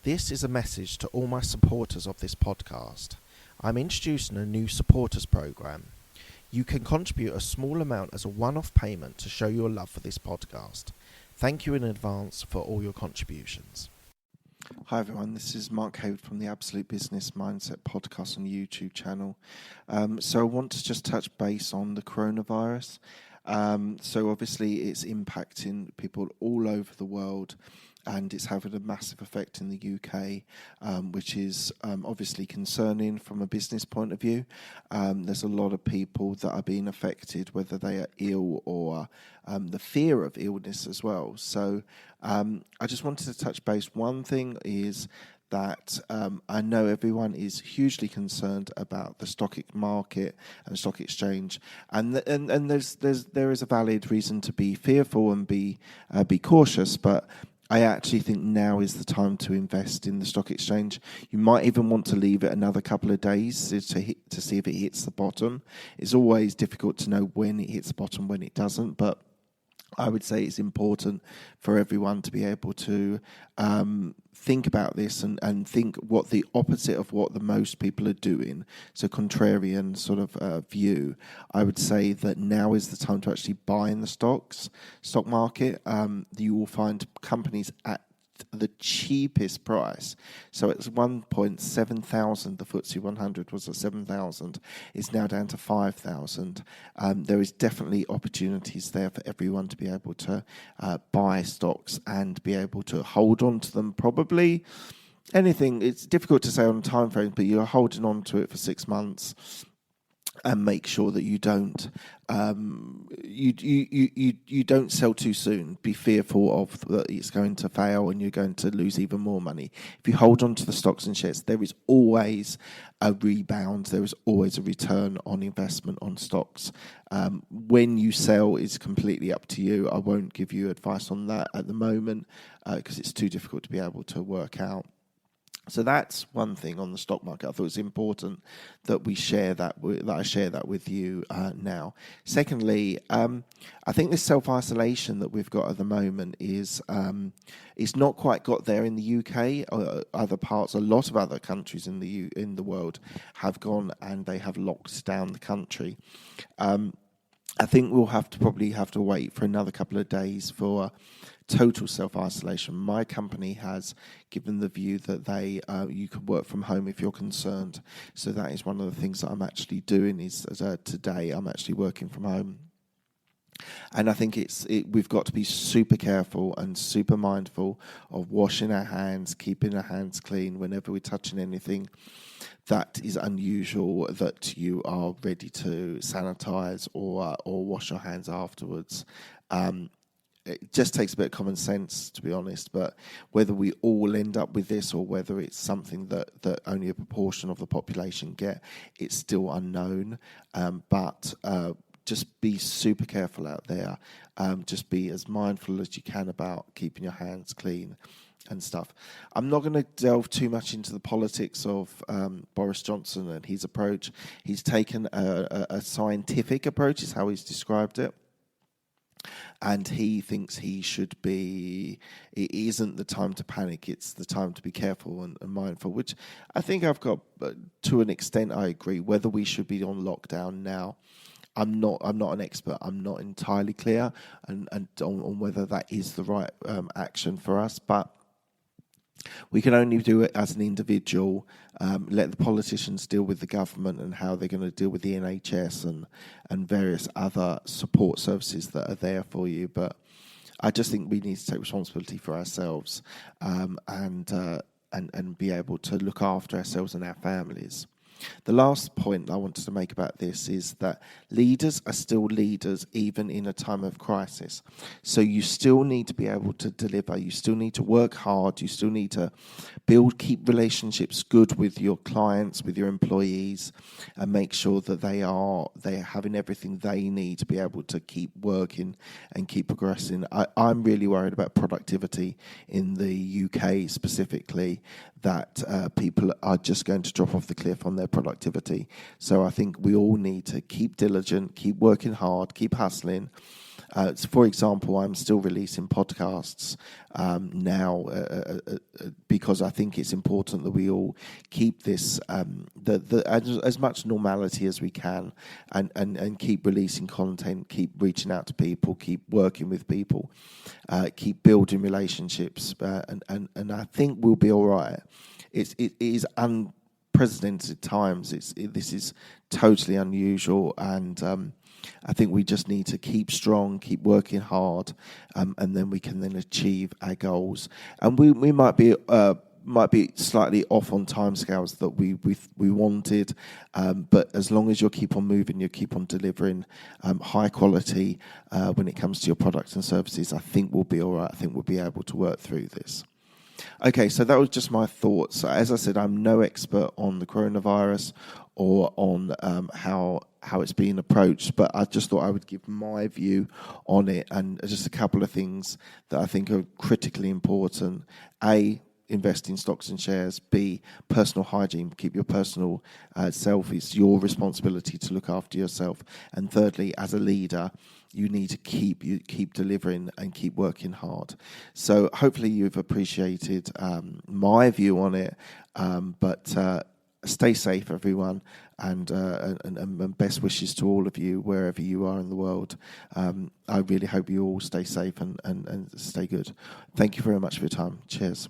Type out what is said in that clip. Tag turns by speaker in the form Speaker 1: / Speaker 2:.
Speaker 1: This is a message to all my supporters of this podcast. I'm introducing a new supporters program. You can contribute a small amount as a one-off payment to show your love for this podcast. Thank you in advance for all your contributions.
Speaker 2: Hi everyone, this is Mark Hayward from the Absolute Business Mindset podcast on the YouTube channel. So I want to just touch base on the coronavirus. So obviously it's impacting people all over the world, and it's having a massive effect in the UK, which is obviously concerning from a business point of view. There's a lot of people that are being affected, whether they are ill or the fear of illness as well. So I just wanted to touch base. One thing is that I know everyone is hugely concerned about the stock market and stock exchange, and there is a valid reason to be fearful and be cautious, but I actually think now is the time to invest in the stock exchange. You might even want to leave it another couple of days to see if it hits the bottom. It's always difficult to know when it hits the bottom, when it doesn't, but I would say it's important for everyone to be able to think about this and think what the opposite of what the most people are doing. So contrarian sort of view. I would say that now is the time to actually buy in the stock market. You will find companies at the cheapest price. So it's 1.7,000. The FTSE 100 was at 7,000. It's now down to 5,000. There is definitely opportunities there for everyone to be able to buy stocks and be able to hold on to them. Probably anything. It's difficult to say on time frames, but you're holding on to it for 6 months. And make sure that you don't you don't sell too soon. Be fearful of that it's going to fail and you're going to lose even more money. If you hold on to the stocks and shares, there is always a rebound. There is always a return on investment on stocks. When you sell is completely up to you. I won't give you advice on that at the moment because it's too difficult to be able to work out. So that's one thing on the stock market. I thought it was important that we share that. That I share that with you now. Secondly, I think this self-isolation that we've got at the moment is it's not quite got there in the UK or other parts. A lot of other countries in the world have gone and they have locked down the country. I think we'll probably have to wait for another couple of days for total self-isolation. My company has given the view that you can work from home if you're concerned. So that is one of the things that I'm actually doing is today I'm actually working from home. And I think we've got to be super careful and super mindful of washing our hands, keeping our hands clean whenever we're touching anything that is unusual, that you are ready to sanitize or wash your hands afterwards. It just takes a bit of common sense, to be honest, but whether we all end up with this or whether it's something that only a proportion of the population get, it's still unknown. But just be super careful out there. Just be as mindful as you can about keeping your hands clean and stuff. I'm not going to delve too much into the politics of Boris Johnson and his approach. He's taken a scientific approach, is how he's described it. And he thinks it isn't the time to panic, it's the time to be careful and mindful, which I think I've got, to an extent, I agree. Whether we should be on lockdown now, I'm not an expert. I'm not entirely clear and on whether that is the right action for us, but we can only do it as an individual. Let the politicians deal with the government and how they're going to deal with the NHS and various other support services that are there for you. But I just think we need to take responsibility for ourselves and be able to look after ourselves and our families. The last point I wanted to make about this is that leaders are still leaders even in a time of crisis. So you still need to be able to deliver. You still need to work hard. You still need to keep relationships good with your clients, with your employees, and make sure that they're having everything they need to be able to keep working and keep progressing. I'm really worried about productivity in the UK specifically, that people are just going to drop off the cliff on their productivity. So I think we all need to keep diligent, keep working hard, keep hustling, For example, I'm still releasing podcasts now because I think it's important that we all keep this as much normality as we can, and keep releasing content, keep reaching out to people, keep working with people, keep building relationships, and I think we'll be all right. It is unprecedented times. This is totally unusual, and I think we just need to keep strong, keep working hard, and then we can then achieve our goals. And we might be slightly off on timescales that we wanted, but as long as you keep on moving, you keep on delivering high quality when it comes to your products and services, I think we'll be all right. I think we'll be able to work through this. Okay, so that was just my thoughts. As I said, I'm no expert on the coronavirus or on how it's being approached, but I just thought I would give my view on it, and just a couple of things that I think are critically important. A, invest in stocks and shares. B, personal hygiene. Keep your personal self. It's your responsibility to look after yourself. And thirdly, as a leader, you need to keep delivering and keep working hard. So hopefully you've appreciated my view on it. But stay safe, everyone, and best wishes to all of you wherever you are in the world. I really hope you all stay safe and stay good. Thank you very much for your time. Cheers.